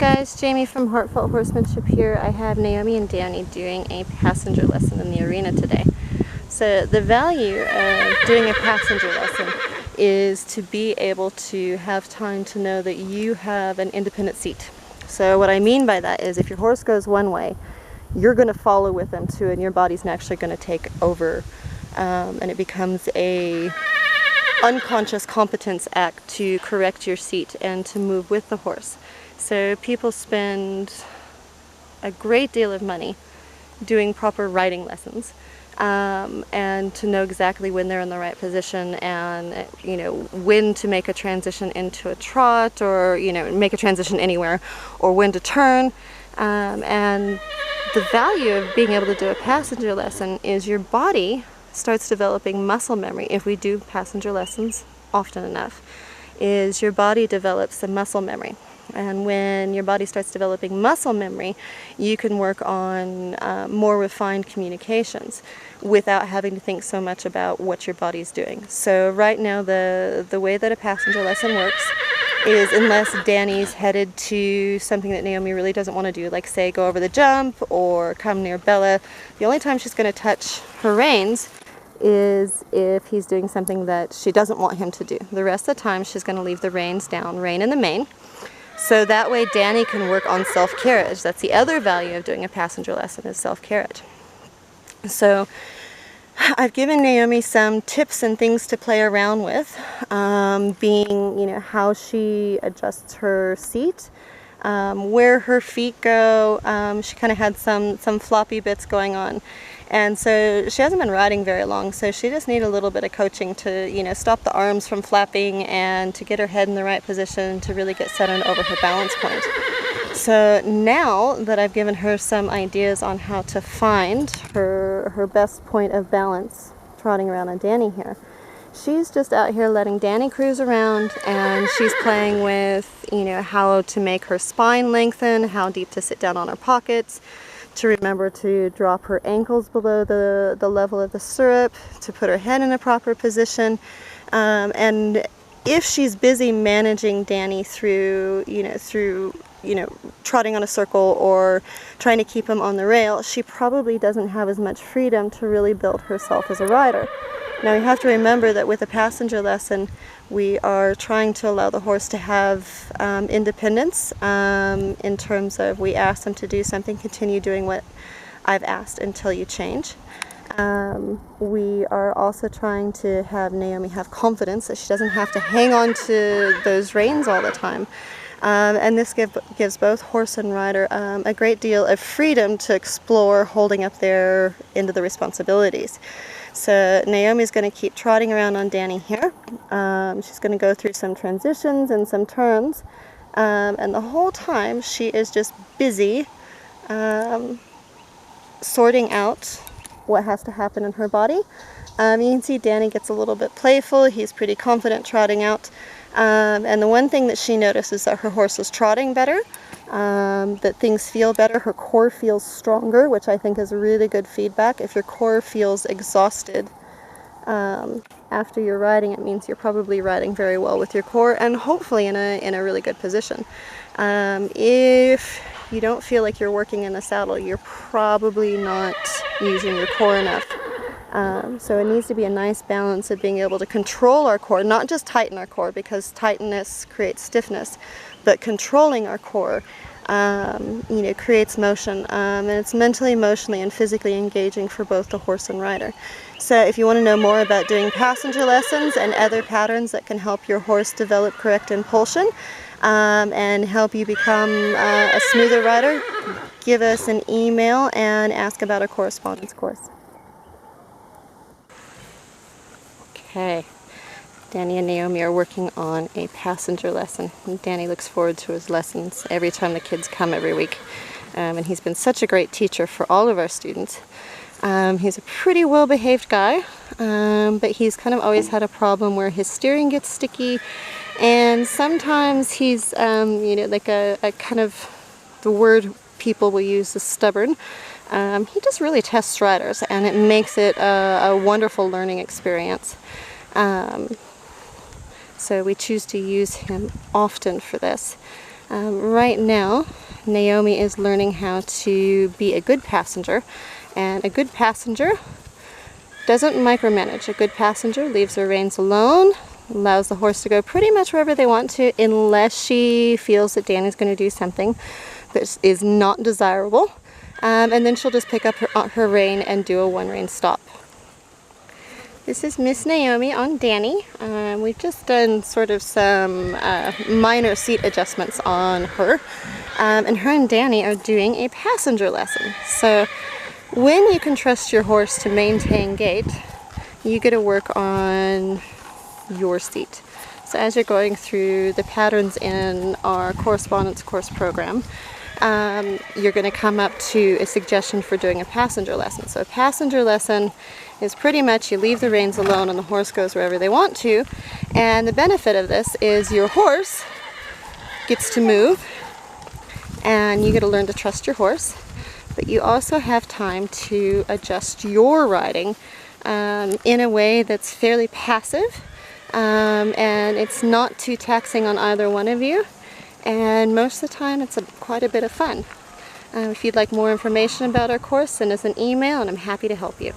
guys, Jamie from Heartfelt Horsemanship here. I have Naomi and Danny doing a passenger lesson in the arena today. So the value of doing a passenger lesson is to be able to have time to know that you have an independent seat. So what I mean by that is if your horse goes one way, you're going to follow with them too, and your body's actually going to take over, and it becomes a unconscious competence act to correct your seat and to move with the horse. So people spend a great deal of money doing proper riding lessons, and to know exactly when they're in the right position, and when to make a transition into a trot, or make a transition anywhere, or when to turn. And the value of being able to do a passenger lesson is your body starts developing muscle memory. If we do passenger lessons often enough, is your body develops a muscle memory. And when your body starts developing muscle memory, you can work on more refined communications without having to think so much about what your body's doing. So right now the way that a passenger lesson works is, unless Danny's headed to something that Naomi really doesn't want to do, like say go over the jump or come near Bella, the only time she's going to touch her reins is if he's doing something that she doesn't want him to do. The rest of the time she's going to leave the reins down, rein in the mane. So that way Danny can work on self-carriage. That's the other value of doing a passenger lesson, is self-carriage. So I've given Naomi some tips and things to play around with, being how she adjusts her seat, where her feet go. She kind of had some floppy bits going on. And so she hasn't been riding very long, so she just needs a little bit of coaching to, stop the arms from flapping and to get her head in the right position to really get centered over her balance point. So now that I've given her some ideas on how to find her best point of balance trotting around on Danny here, she's just out here letting Danny cruise around, and she's playing with, how to make her spine lengthen, how deep to sit down on her pockets, to remember to drop her ankles below the level of the stirrup, to put her head in a proper position. And if she's busy managing Danny through trotting on a circle or trying to keep him on the rail, she probably doesn't have as much freedom to really build herself as a rider. Now you have to remember that with a passenger lesson, we are trying to allow the horse to have independence, in terms of, we ask them to do something, continue doing what I've asked until you change. We are also trying to have Naomi have confidence that she doesn't have to hang on to those reins all the time. And this gives both horse and rider a great deal of freedom to explore holding up their end of the responsibilities. So Naomi's going to keep trotting around on Danny here. She's going to go through some transitions and some turns, and the whole time she is just busy sorting out what has to happen in her body. You can see Danny gets a little bit playful. He's pretty confident trotting out. And the one thing that she noticed is that her horse is trotting better, that things feel better. Her core feels stronger, which I think is really good feedback. If your core feels exhausted after you're riding, it means you're probably riding very well with your core, and hopefully in a really good position. If you don't feel like you're working in the saddle, you're probably not using your core enough. So it needs to be a nice balance of being able to control our core, not just tighten our core, because tightness creates stiffness, but controlling our core creates motion, and it's mentally, emotionally, and physically engaging for both the horse and rider. So if you want to know more about doing passenger lessons and other patterns that can help your horse develop correct impulsion, and help you become a smoother rider, give us an email and ask about a correspondence course. Okay, Danny and Naomi are working on a passenger lesson. And Danny looks forward to his lessons every time the kids come every week. And he's been such a great teacher for all of our students. He's a pretty well-behaved guy, but he's kind of always had a problem where his steering gets sticky, and sometimes he's, like a kind of, the word people will use is stubborn. He just really tests riders, and it makes it a wonderful learning experience. So we choose to use him often for this. Right now, Naomi is learning how to be a good passenger, and a good passenger doesn't micromanage. A good passenger leaves her reins alone, allows the horse to go pretty much wherever they want to, unless she feels that Danny's going to do something that is not desirable, and then she'll just pick up her rein and do a one rein stop. This is Miss Naomi on Danny. We've just done sort of some minor seat adjustments on her, and her and Danny are doing a passenger lesson. So when you can trust your horse to maintain gait, you get to work on your seat. So as you're going through the patterns in our correspondence course program, you're going to come up to a suggestion for doing a passenger lesson. So a passenger lesson is pretty much you leave the reins alone and the horse goes wherever they want to, and the benefit of this is your horse gets to move and you get to learn to trust your horse, but you also have time to adjust your riding in a way that's fairly passive, and it's not too taxing on either one of you, and most of the time it's quite a bit of fun. If you'd like more information about our course, send us an email and I'm happy to help you.